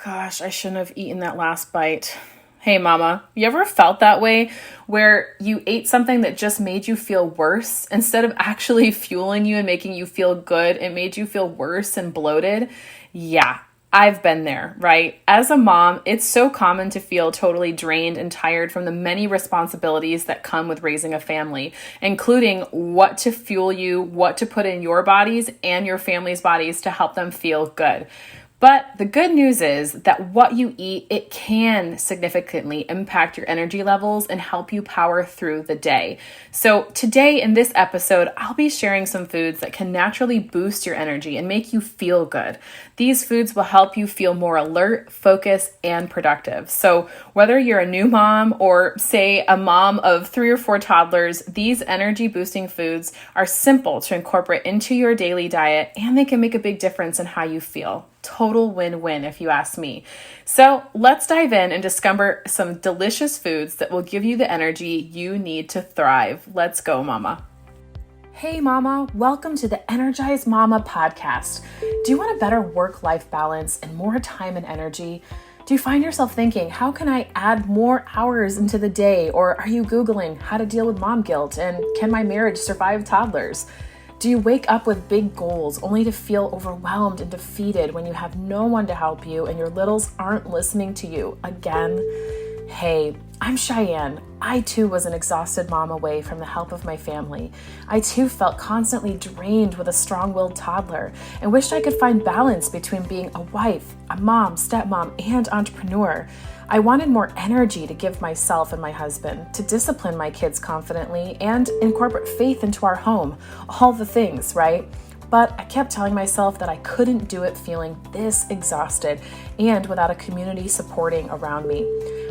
gosh, I shouldn't have eaten that last bite. Hey, mama, you ever felt that way where you ate something that just made you feel worse? Instead of actually fueling you and making you feel good, it made you feel worse and bloated? Yeah, I've been there, right? As a mom, it's so common to feel totally drained and tired from the many responsibilities that come with raising a family, including what to fuel you, what to put in your bodies and your family's bodies to help them feel good. But the good news is that what you eat, it can significantly impact your energy levels and help you power through the day. So today in this episode, I'll be sharing some foods that can naturally boost your energy and make you feel good. These foods will help you feel more alert, focused, and productive. So whether you're a new mom or say a mom of 3 or 4 toddlers, these energy boosting foods are simple to incorporate into your daily diet, and they can make a big difference in how you feel. Total win-win if you ask me. So let's dive in and discover some delicious foods that will give you the energy you need to thrive. Let's go, mama. Hey mama, welcome to the Energized Mama podcast. Do you want a better work-life balance and more time and energy? Do you find yourself thinking, how can I add more hours into the day? Or are you Googling how to deal with mom guilt and can my marriage survive toddlers? Do you wake up with big goals only to feel overwhelmed and defeated when you have no one to help you and your littles aren't listening to you again? Hey, I'm Cheyanne. I too was an exhausted mom away from the help of my family. I too felt constantly drained with a strong-willed toddler and wished I could find balance between being a wife, a mom, stepmom, and entrepreneur. I wanted more energy to give myself and my husband, to discipline my kids confidently, and incorporate faith into our home. All the things, right? But I kept telling myself that I couldn't do it feeling this exhausted and without a community supporting around me.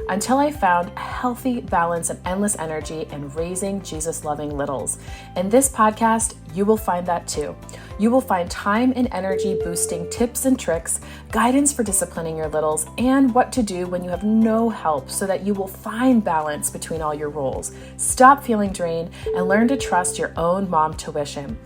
Until I found a healthy balance of endless energy and raising Jesus-loving littles. In this podcast, you will find that too. You will find time and energy boosting tips and tricks, guidance for disciplining your littles, and what to do when you have no help so that you will find balance between all your roles. Stop feeling drained and learn to trust your own mom tuition.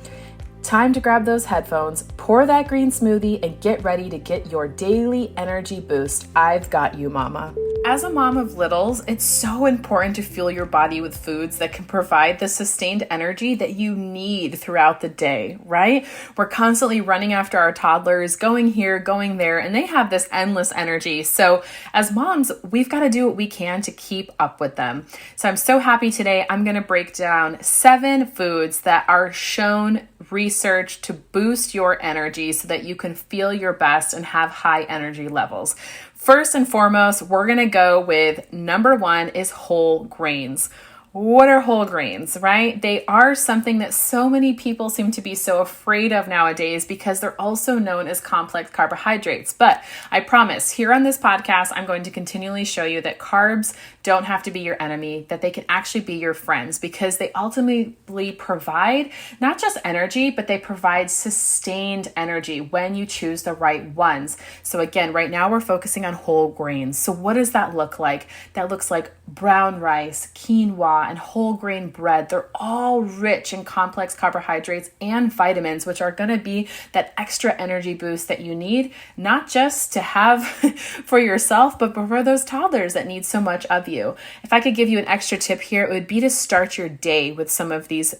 Time to grab those headphones, pour that green smoothie, and get ready to get your daily energy boost. I've got you, mama. As a mom of littles, it's so important to fuel your body with foods that can provide the sustained energy that you need throughout the day, right? We're constantly running after our toddlers, going here, going there, and they have this endless energy. So as moms, we've got to do what we can to keep up with them. So I'm so happy today. I'm going to break down 7 foods that are shown research to boost your energy so that you can feel your best and have high energy levels. First and foremost, we're going to go with number 1 is whole grains. What are whole grains, right? They are something that so many people seem to be so afraid of nowadays because they're also known as complex carbohydrates. But I promise, here on this podcast, I'm going to continually show you that carbs don't have to be your enemy, that they can actually be your friends because they ultimately provide not just energy, but they provide sustained energy when you choose the right ones. So again, right now we're focusing on whole grains. So what does that look like? That looks like brown rice, quinoa, and whole grain bread. They're all rich in complex carbohydrates and vitamins, which are going to be that extra energy boost that you need, not just to have for yourself, but for those toddlers that need so much of you. If I could give you an extra tip here, it would be to start your day with some of these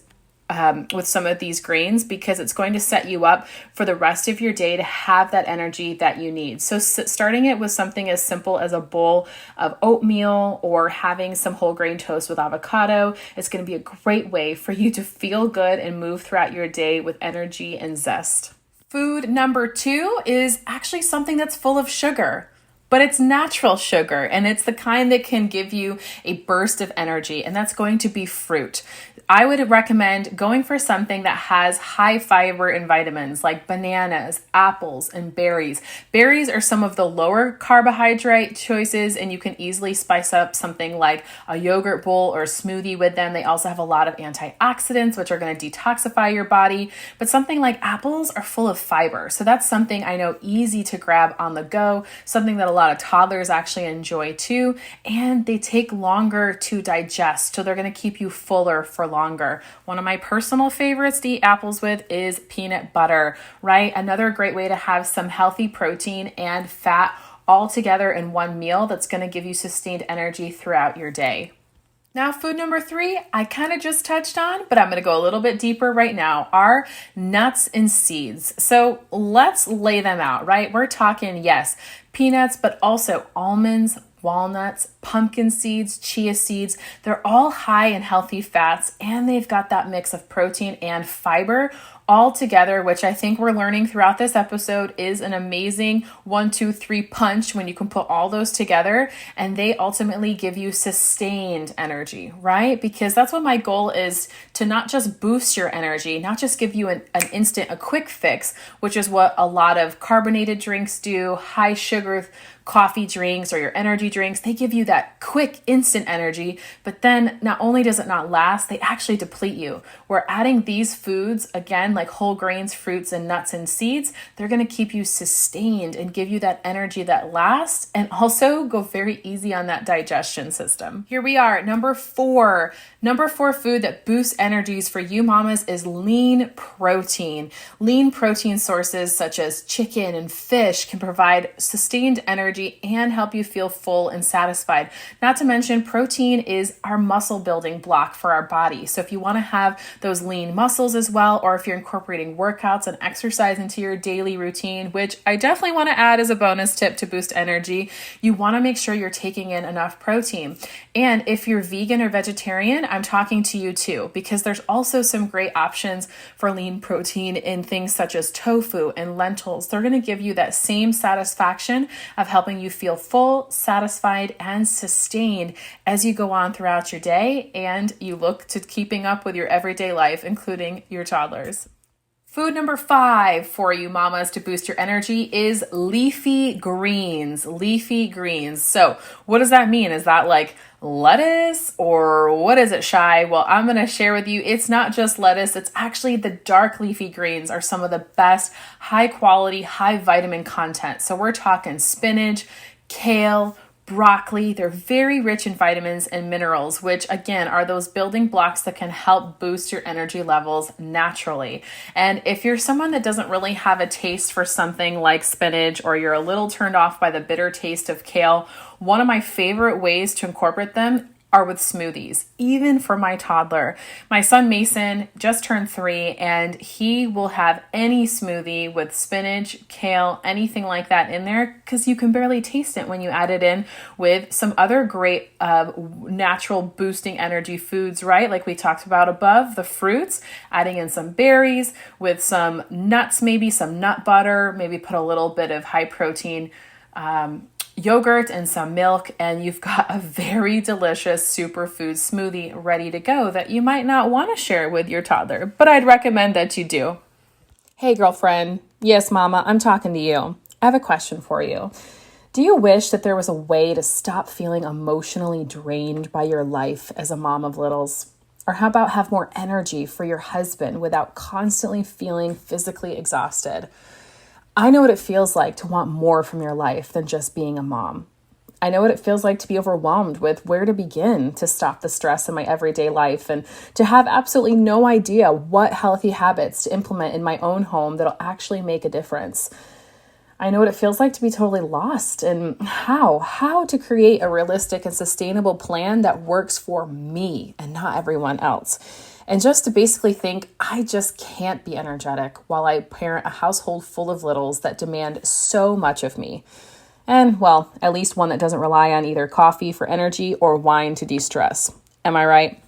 grains because it's going to set you up for the rest of your day to have that energy that you need. So starting it with something as simple as a bowl of oatmeal or having some whole grain toast with avocado is going to be a great way for you to feel good and move throughout your day with energy and zest. Food number 2 is actually something that's full of sugar. But it's natural sugar, and it's the kind that can give you a burst of energy, and that's going to be fruit. I would recommend going for something that has high fiber and vitamins like bananas, apples, and berries. Berries are some of the lower carbohydrate choices, and you can easily spice up something like a yogurt bowl or a smoothie with them. They also have a lot of antioxidants, which are going to detoxify your body. But something like apples are full of fiber. So that's something I know easy to grab on the go, something that a lot of toddlers actually enjoy too, and they take longer to digest, so they're going to keep you fuller for longer. One of my personal favorites to eat apples with is peanut butter, right? Another great way to have some healthy protein and fat all together in one meal that's going to give you sustained energy throughout your day. Now, food number 3, I kind of just touched on, but I'm going to go a little bit deeper right now, are nuts and seeds. So let's lay them out, right? We're talking, yes, peanuts, but also almonds, walnuts, pumpkin seeds, chia seeds. They're all high in healthy fats, and they've got that mix of protein and fiber all together, which I think we're learning throughout this episode is an amazing 1, 2, 3 punch when you can put all those together, and they ultimately give you sustained energy, right? Because that's what my goal is, to not just boost your energy, not just give you an instant, a quick fix, which is what a lot of carbonated drinks do, high sugar coffee drinks or your energy drinks. They give you that quick instant energy, but then not only does it not last, they actually deplete you. We're adding these foods, again, like whole grains, fruits, and nuts and seeds. They're going to keep you sustained and give you that energy that lasts, and also go very easy on that digestion system. Here we are, number 4. Number 4 food that boosts energies for you mamas is lean protein. Lean protein sources such as chicken and fish can provide sustained energy and help you feel full and satisfied. Not to mention, protein is our muscle building block for our body. So if you want to have those lean muscles as well, or if you're incorporating workouts and exercise into your daily routine, which I definitely want to add as a bonus tip to boost energy, you want to make sure you're taking in enough protein. And if you're vegan or vegetarian, I'm talking to you too, because there's also some great options for lean protein in things such as tofu and lentils. They're going to give you that same satisfaction of helping you feel full, satisfied, and sustained as you go on throughout your day and you look to keeping up with your everyday life, including your toddlers. Food number 5 for you mamas to boost your energy is leafy greens. Leafy greens. So what does that mean? Is that like lettuce, or what is it, Shy? Well, I'm going to share with you, it's not just lettuce. It's actually the dark leafy greens are some of the best high quality, high vitamin content. So we're talking spinach, kale, broccoli. They're very rich in vitamins and minerals, which again are those building blocks that can help boost your energy levels naturally. And if you're someone that doesn't really have a taste for something like spinach, or you're a little turned off by the bitter taste of kale, one of my favorite ways to incorporate them are with smoothies, even for my toddler. My son Mason just turned 3, and he will have any smoothie with spinach, kale, anything like that in there, because you can barely taste it when you add it in with some other great natural boosting energy foods, right? Like we talked about above, the fruits, adding in some berries with some nuts, maybe some nut butter, maybe put a little bit of high protein yogurt and some milk, and you've got a very delicious superfood smoothie ready to go that you might not want to share with your toddler, but I'd recommend that you do. Hey girlfriend, yes mama, I'm talking to you. I have a question for you. Do you wish that there was a way to stop feeling emotionally drained by your life as a mom of littles? Or how about have more energy for your husband without constantly feeling physically exhausted? I know what it feels like to want more from your life than just being a mom. I know what it feels like to be overwhelmed with where to begin to stop the stress in my everyday life, and to have absolutely no idea what healthy habits to implement in my own home that'll actually make a difference. I know what it feels like to be totally lost in how to create a realistic and sustainable plan that works for me and not everyone else. And just to basically think, I just can't be energetic while I parent a household full of littles that demand so much of me. And, well, at least one that doesn't rely on either coffee for energy or wine to de-stress. Am I right?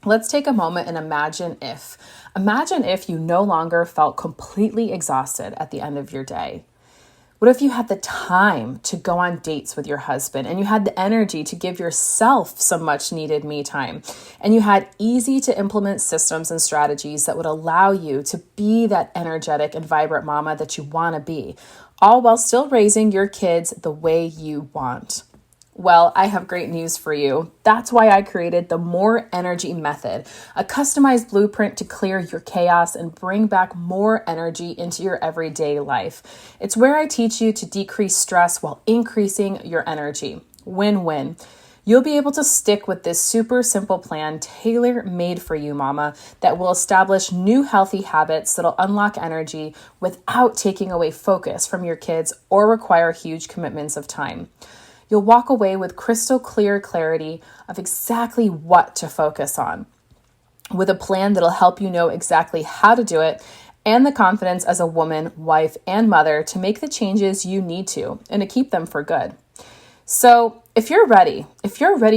Let's take a moment and imagine if you no longer felt completely exhausted at the end of your day. What if you had the time to go on dates with your husband, and you had the energy to give yourself some much needed me time, and you had easy to implement systems and strategies that would allow you to be that energetic and vibrant mama that you want to be, all while still raising your kids the way you want? Well, I have great news for you. That's why I created the More Energy Method, a customized blueprint to clear your chaos and bring back more energy into your everyday life. It's where I teach you to decrease stress while increasing your energy. Win-win. You'll be able to stick with this super simple plan, tailor-made for you, mama, that will establish new healthy habits that'll unlock energy without taking away focus from your kids or require huge commitments of time. You'll walk away with crystal clear clarity of exactly what to focus on, with a plan that'll help you know exactly how to do it and the confidence as a woman, wife, and mother to make the changes you need to and to keep them for good. So if you're ready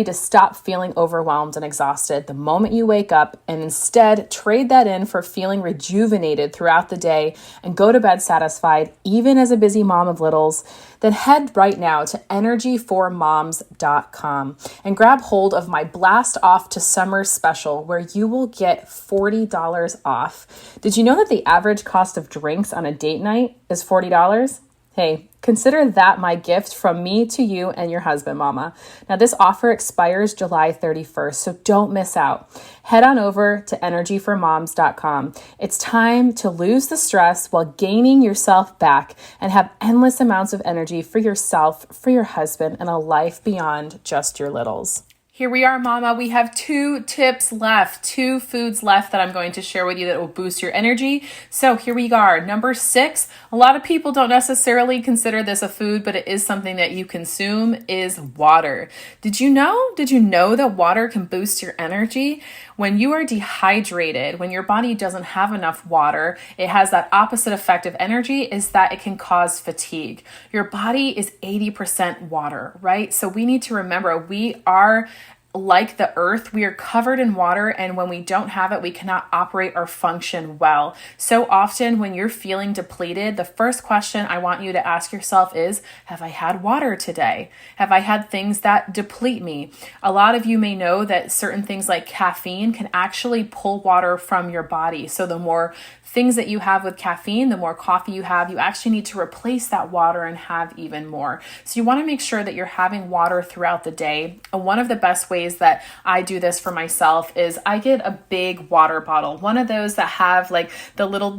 to stop feeling overwhelmed and exhausted the moment you wake up and instead trade that in for feeling rejuvenated throughout the day and go to bed satisfied, even as a busy mom of littles, then head right now to energyformoms.com and grab hold of my Blast Off to Summer special where you will get $40 off. Did you know that the average cost of drinks on a date night is $40? Hey, consider that my gift from me to you and your husband, mama. Now, this offer expires July 31st, so don't miss out. Head on over to energyformoms.com. It's time to lose the stress while gaining yourself back and have endless amounts of energy for yourself, for your husband, and a life beyond just your littles. Here we are, mama. We have 2 tips left, 2 foods left that I'm going to share with you that will boost your energy. So here we are. Number 6, a lot of people don't necessarily consider this a food, but it is something that you consume, is water. Did you know that water can boost your energy? When you are dehydrated, when your body doesn't have enough water, it has that opposite effect of energy, is that it can cause fatigue. Your body is 80% water, right? So we need to remember we are like the earth, we are covered in water, and when we don't have it, we cannot operate or function well. So often when you're feeling depleted, the first question I want you to ask yourself is, have I had water today? Have I had things that deplete me? A lot of you may know that certain things like caffeine can actually pull water from your body. So the more things that you have with caffeine, the more coffee you have, you actually need to replace that water and have even more. So you want to make sure that you're having water throughout the day. And one of the best ways that I do this for myself is I get a big water bottle, one of those that have like the little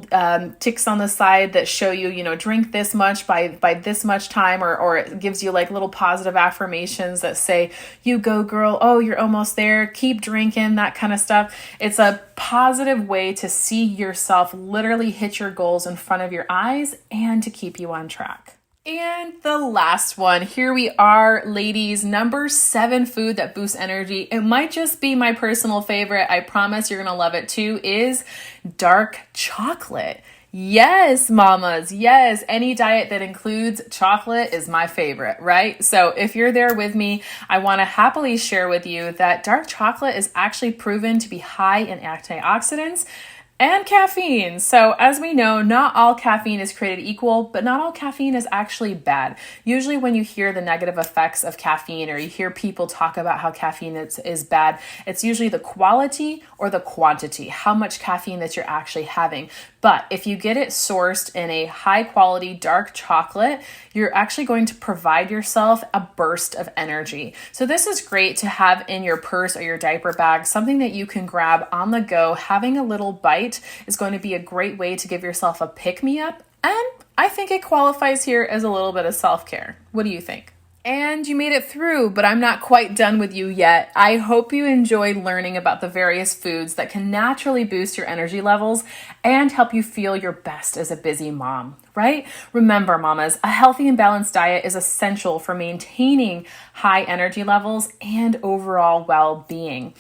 ticks on the side that show you, drink this much by this much time, or it gives you like little positive affirmations that say, you go girl, oh, you're almost there, keep drinking, that kind of stuff. It's a positive way to see yourself literally hit your goals in front of your eyes and to keep you on track. And the last one, here we are, ladies. Number 7 food that boosts energy. It might just be my personal favorite. I promise you're going to love it too, is dark chocolate. Yes, mamas. Yes. Any diet that includes chocolate is my favorite, right? So if you're there with me, I want to happily share with you that dark chocolate is actually proven to be high in antioxidants and caffeine. So as we know, not all caffeine is created equal, but not all caffeine is actually bad. Usually when you hear the negative effects of caffeine, or you hear people talk about how caffeine is bad, it's usually the quality or the quantity, how much caffeine that you're actually having. But if you get it sourced in a high quality dark chocolate, you're actually going to provide yourself a burst of energy. So this is great to have in your purse or your diaper bag, something that you can grab on the go. Having a little bite is going to be a great way to give yourself a pick-me-up. And I think it qualifies here as a little bit of self-care. What do you think? And you made it through, but I'm not quite done with you yet. I hope you enjoyed learning about the various foods that can naturally boost your energy levels and help you feel your best as a busy mom, right? Remember, mamas, a healthy and balanced diet is essential for maintaining high energy levels and overall well-being.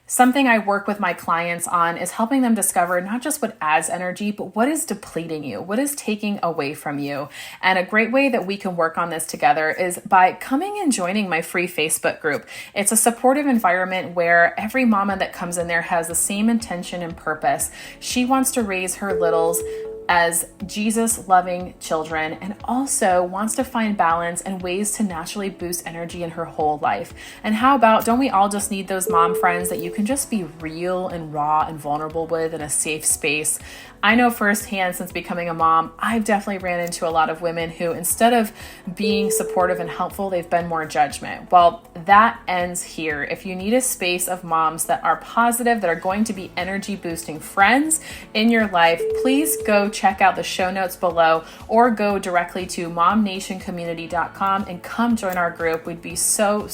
Something I work with my clients on is helping them discover not just what adds energy, but what is depleting you, what is taking away from you. And a great way that we can work on this together is by coming and joining my free Facebook group. It's a supportive environment where every mama that comes in there has the same intention and purpose. She wants to raise her littles as Jesus-loving children, and also wants to find balance and ways to naturally boost energy in her whole life. And how about, don't we all just need those mom friends that you can just be real and raw and vulnerable with in a safe space? I know firsthand, since becoming a mom, I've definitely ran into a lot of women who, instead of being supportive and helpful, they've been more judgment. Well, that ends here. If you need a space of moms that are positive, that are going to be energy boosting friends in your life, please go check out the show notes below or go directly to momnationcommunity.com and come join our group. We'd be so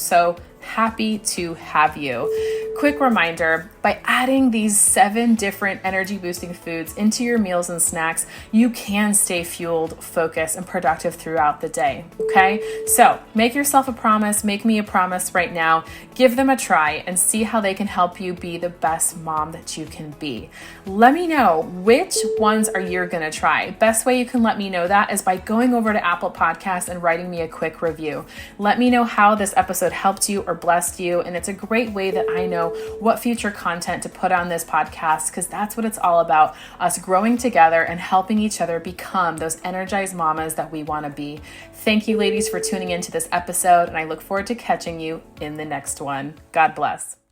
happy to have you. Quick reminder, by adding these 7 different energy boosting foods into your meals and snacks, you can stay fueled, focused, and productive throughout the day. Okay? So make yourself a promise, make me a promise right now, give them a try and see how they can help you be the best mom that you can be. Let me know which ones are you gonna try. Best way you can let me know that is by going over to Apple Podcasts and writing me a quick review. Let me know how this episode helped you or blessed you, and it's a great way that I know what future content to put on this podcast, because that's what it's all about, us growing together and helping each other become those energized mamas that we want to be. Thank you, ladies, for tuning into this episode, and I look forward to catching you in the next one. God bless.